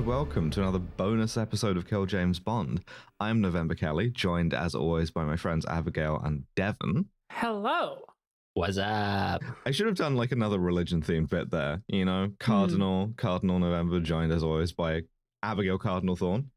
welcome to another bonus episode of Kill James Bond. I'm November Kelly, joined as always by my friends Abigail and Devon. Hello. What's up? I should have done like another religion-themed bit there, you know, Cardinal November, joined as always by Abigail Cardinal Thorne.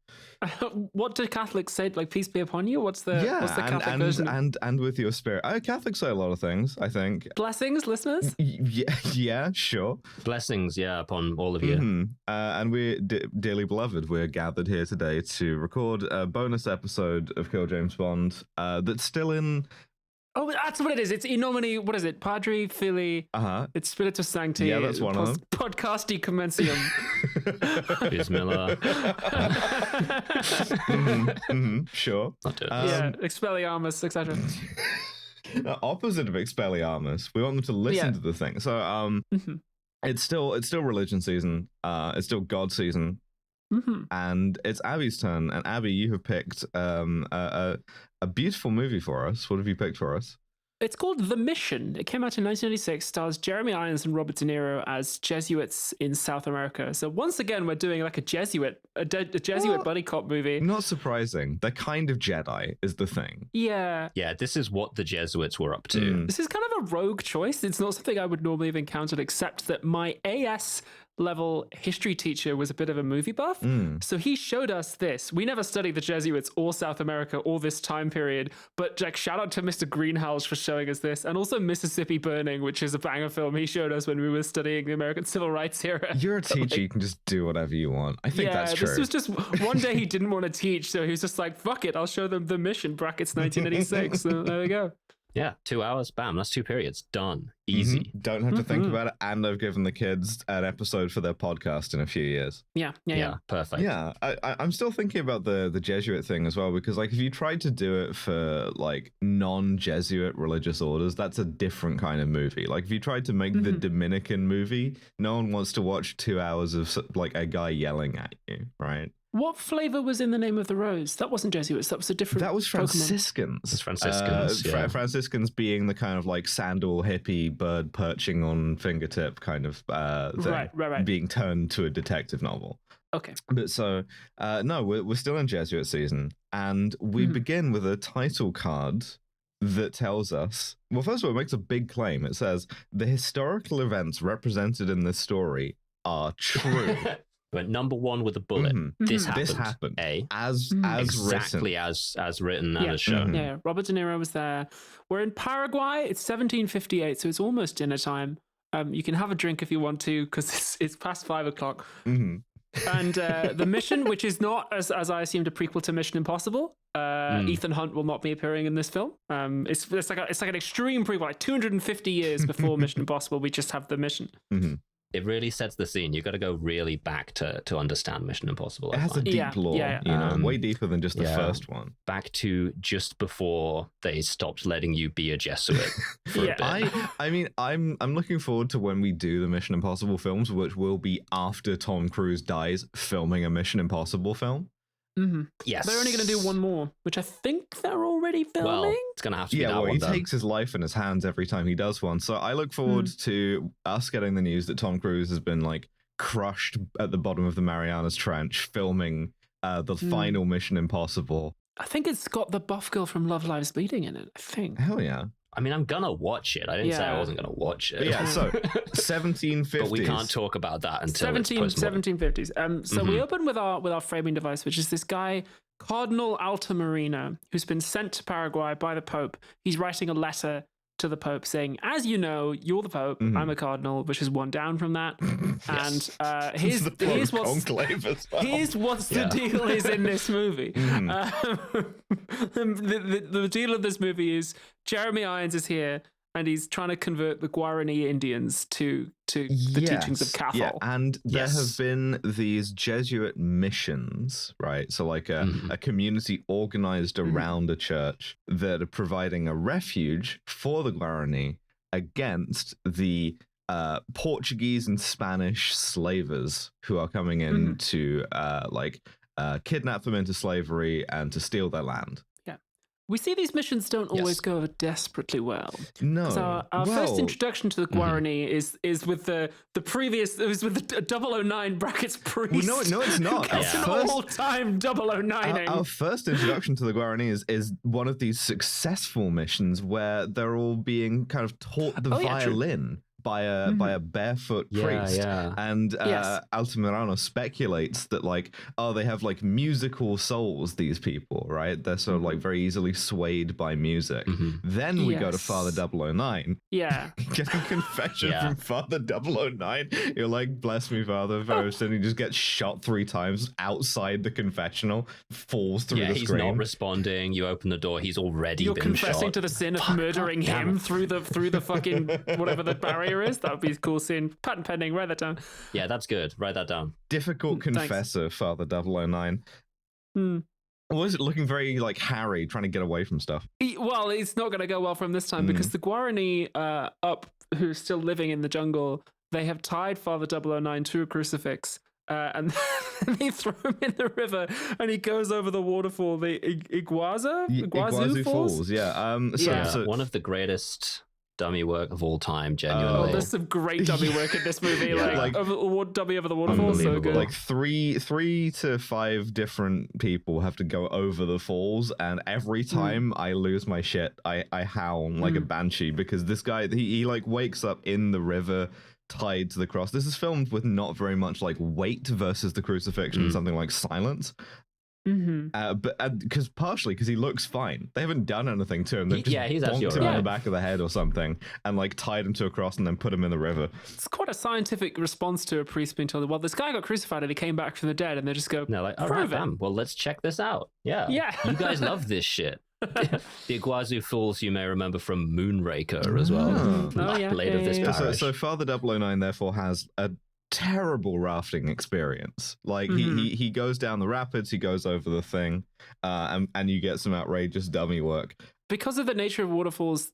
What do Catholics say? Like, peace be upon you? What's the Catholic version? And with your spirit. Catholics say a lot of things, I think. Blessings, listeners? Yeah, sure. Blessings, upon all of you. Mm-hmm. And we're, dearly beloved, we're gathered here today to record a bonus episode of Kill James Bond that's still in... Oh, that's what it is. It's in nomine, what is it? Padre, Fili, it's Spiritus Sancti. Yeah, that's one of them. Podcasti Commencium. Bismillah. Sure. Expelliarmus, etc. Opposite of Expelliarmus. We want them to listen to the thing. So it's still religion season. It's still God season. And it's Abby's turn. And Abby, you have picked a beautiful movie for us. What have you picked for us? It's called The Mission. It came out in 1996, stars Jeremy Irons and Robert De Niro as Jesuits in South America. So once again, we're doing like a Jesuit buddy cop movie. Not surprising. They're kind of Jedi is the thing. Yeah. Yeah, this is what the Jesuits were up to. This is kind of a rogue choice. It's not something I would normally have encountered, except that my AS level history teacher was a bit of a movie buff. So he showed us this. We never studied the Jesuits or South America or this time period, but like shout out to Mr. Greenhouse for showing us this, and also Mississippi Burning, which is a banger film he showed us when we were studying the American Civil Rights era. You're a teacher, you can just do whatever you want. I think that's true. This was just one day he didn't want to teach, so he was just like, fuck it, I'll show them The Mission, brackets 1986. So there we go. Yeah, 2 hours, bam, that's 2 periods, done, easy. Don't have to think about it, and I've given the kids an episode for their podcast in a few years. Yeah, perfect. Yeah, I'm still thinking about the Jesuit thing as well, because like if you tried to do it for like non-Jesuit religious orders, that's a different kind of movie. Like if you tried to make the Dominican movie, no one wants to watch 2 hours of like a guy yelling at you, right? What flavor was in the name of the rose? That wasn't Jesuits. That was a different. That was Franciscans. It's Franciscans. Franciscans being the kind of like sandal hippie bird perching on fingertip kind of thing, right. Being turned to a detective novel. Okay. But so no, we're still in Jesuit season, and we begin with a title card that tells us. Well, first of all, it makes a big claim. It says the historical events represented in this story are true. But number one with a bullet. This happened. As exactly written. as written and as shown. Yeah, Robert De Niro was there. We're in Paraguay. It's 1758, so it's almost dinner time. You can have a drink if you want to, because it's past 5 o'clock. And The Mission, which is not, as I assumed, a prequel to Mission Impossible. Ethan Hunt will not be appearing in this film. It's like an extreme prequel, like 250 years before Mission Impossible. We just have The Mission. It really sets the scene. You got to go really back to understand Mission Impossible. It has a deep lore, you know, way deeper than just the first one. Back to just before they stopped letting you be a Jesuit. For a bit. I mean, I'm looking forward to when we do the Mission Impossible films, which will be after Tom Cruise dies, filming a Mission Impossible film. Yes. They're only going to do one more, which I think they're already filming. Well, it's going to have to be that one. He takes his life in his hands every time he does one. So I look forward to us getting the news that Tom Cruise has been like crushed at the bottom of the Marianas Trench filming the final Mission Impossible. I think it's got the buff girl from Love Lives Bleeding in it, I think. Hell yeah. I mean, I'm going to watch it. I didn't say I wasn't going to watch it. Yeah, so 1750s. But we can't talk about that until 1750s. So we open with our framing device, which is this guy, Cardinal Altamirano, who's been sent to Paraguay by the Pope. He's writing a letter to the Pope saying, as you know, you're the Pope, I'm a cardinal, which is one down from that. And here's what's the deal is in this movie. The deal of this movie is Jeremy Irons is here, and he's trying to convert the Guarani Indians to the teachings of Cathol. Yeah, and there have been these Jesuit missions, right? So like a community organized around a church that are providing a refuge for the Guarani against the Portuguese and Spanish slavers who are coming in to kidnap them into slavery and to steal their land. We see these missions don't always go desperately well. No. So our first introduction to the Guarani is with the previous. It was with the 009 brackets priest. Well, no, it's not. It's an all-time 009ing. Our first introduction to the Guarani is one of these successful missions where they're all being kind of taught the violin. By a barefoot priest, and Altamirano speculates that they have musical souls. These people, right? They're sort of very easily swayed by music. Then we go to Father 009. Yeah, get a confession from Father 009. You're like, bless me, Father. First, and he just gets shot 3 times outside the confessional, falls through the screen. He's not responding. You open the door. He's already You're been confessing shot. to the sin of murdering him through the fucking whatever the barrier is. That would be a cool scene. Patent pending. Write that down. Yeah, that's good. Write that down. Difficult confessor, Father 009. Or is it looking very Harry, trying to get away from stuff? Well, it's not going to go well for him this time because the Guarani who's still living in the jungle, they have tied Father 009 to a crucifix. And they throw him in the river, and he goes over the waterfall, the Iguazu Falls. Yeah. So one of the greatest dummy work of all time, genuinely. There's some great dummy work in this movie. Dummy over the waterfall, so good. 3 to 5 different people have to go over the falls, and every time I lose my shit, I howl like a banshee because this guy he wakes up in the river tied to the cross. This is filmed with not very much weight versus the crucifixion, something like silence. But partially because he looks fine. They haven't done anything to him. They've just bonked him on the back of the head or something and tied him to a cross and then put him in the river. It's quite a scientific response to a priest being told, well, this guy got crucified and he came back from the dead, and they just go, all right, fam, well, let's check this out. Yeah. You guys love this shit. The Iguazu Falls, you may remember from Moonraker as well. Blade of this parish. So Father 009 therefore has a terrible rafting experience. He goes down the rapids, he goes over the thing, and you get some outrageous dummy work. Because of the nature of waterfalls,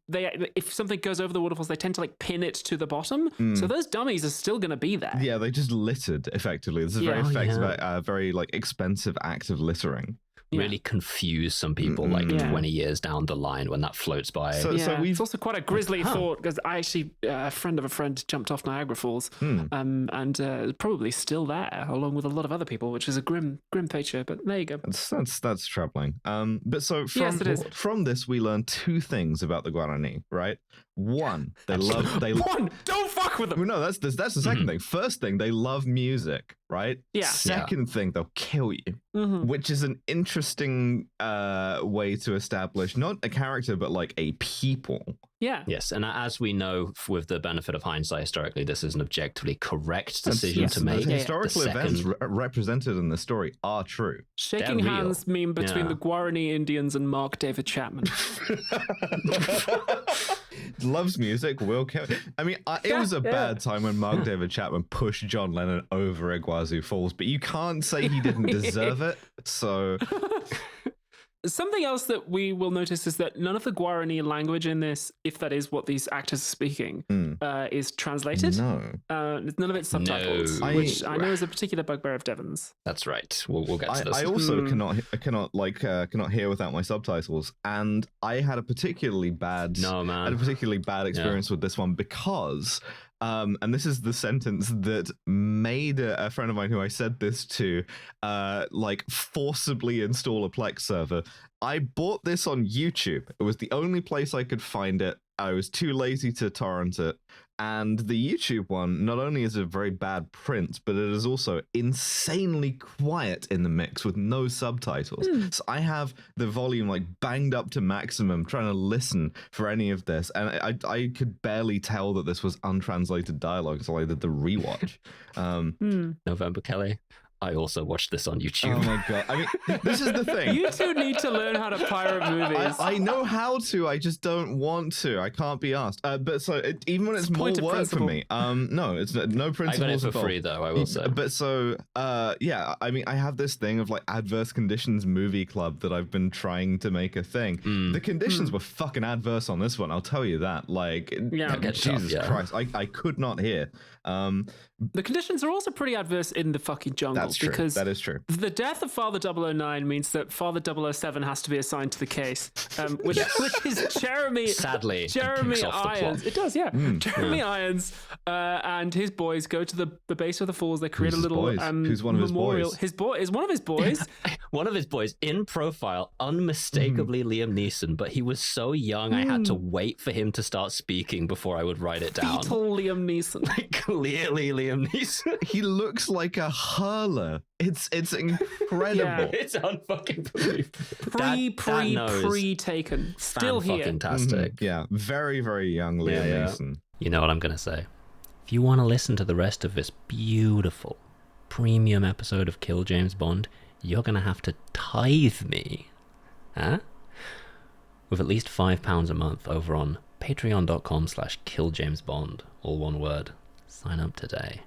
if something goes over the waterfalls, they tend to pin it to the bottom. So those dummies are still going to be there. Yeah, they just littered effectively. This is a very effective, very expensive act of littering. Really confuse some people 20 years down the line when that floats by. So it's also quite a grisly thought because I actually, a friend of a friend jumped off Niagara Falls and probably still there along with a lot of other people, which is a grim picture, but there you go. That's troubling. But so from this we learn 2 things about the Guarani, right? One, don't fuck with them. Well, no, that's the second thing. First thing, they love music, right? Yeah. Second thing, they'll kill you, which is an interesting way to establish not a character but a people. Yeah. Yes, and as we know, with the benefit of hindsight, historically, this is an objectively correct decision to make. The historical events represented in the story are true. Shaking hands meme between the Guarani Indians and Mark David Chapman. Loves music, will kill. I mean, it was a bad time when Mark David Chapman pushed John Lennon over Iguazu Falls, but you can't say he didn't deserve it. So something else that we will notice is that none of the Guarani language in this, if that is what these actors are speaking, is translated. No. None of it's subtitles, which I know is a particular bugbear of Devon's. That's right. We'll get to this. I also cannot hear without my subtitles, and I had a particularly bad experience with this one because and this is the sentence that made a friend of mine who I said this to forcibly install a Plex server. I bought this on YouTube. It was the only place I could find it. I was too lazy to torrent it. And the YouTube one not only is a very bad print, but it is also insanely quiet in the mix with no subtitles. So I have the volume banged up to maximum trying to listen for any of this. And I could barely tell that this was untranslated dialogue until I did the rewatch. November Kelly. I also watched this on YouTube. Oh my god! I mean, this is the thing. You two need to learn how to pirate movies. I know how to. I just don't want to. I can't be asked. But so even when it's more work for me, no, it's no principles. I got it for free though. I will say. But so, yeah. I mean, I have this thing of adverse conditions movie club that I've been trying to make a thing. The conditions were fucking adverse on this one. I'll tell you that. Jesus Christ, I could not hear. The conditions are also pretty adverse in the fucking jungle. That's true. Because that is true. The death of Father 009 means that Father 007 has to be assigned to the case, which is Jeremy. Sadly, Jeremy Irons. It does, yeah. Jeremy Irons and his boys go to the base of the falls. They create a little Who's one of memorial. his boys? His boy is one of his boys. One of his boys, in profile, unmistakably Liam Neeson, but he was so young I had to wait for him to start speaking before I would write it down. Fetal Liam Neeson. Like, clearly Liam Neeson. He looks like a hurler. It's incredible. Yeah, it's unfucking believable. Pre-taken. Still here. Fantastic. Yeah, very, very young Liam Neeson. You know what I'm going to say? If you want to listen to the rest of this beautiful premium episode of Kill James Bond, you're going to have to tithe me. Huh? With at least £5 a month over on patreon.com/killjamesbond. All one word. Sign up today.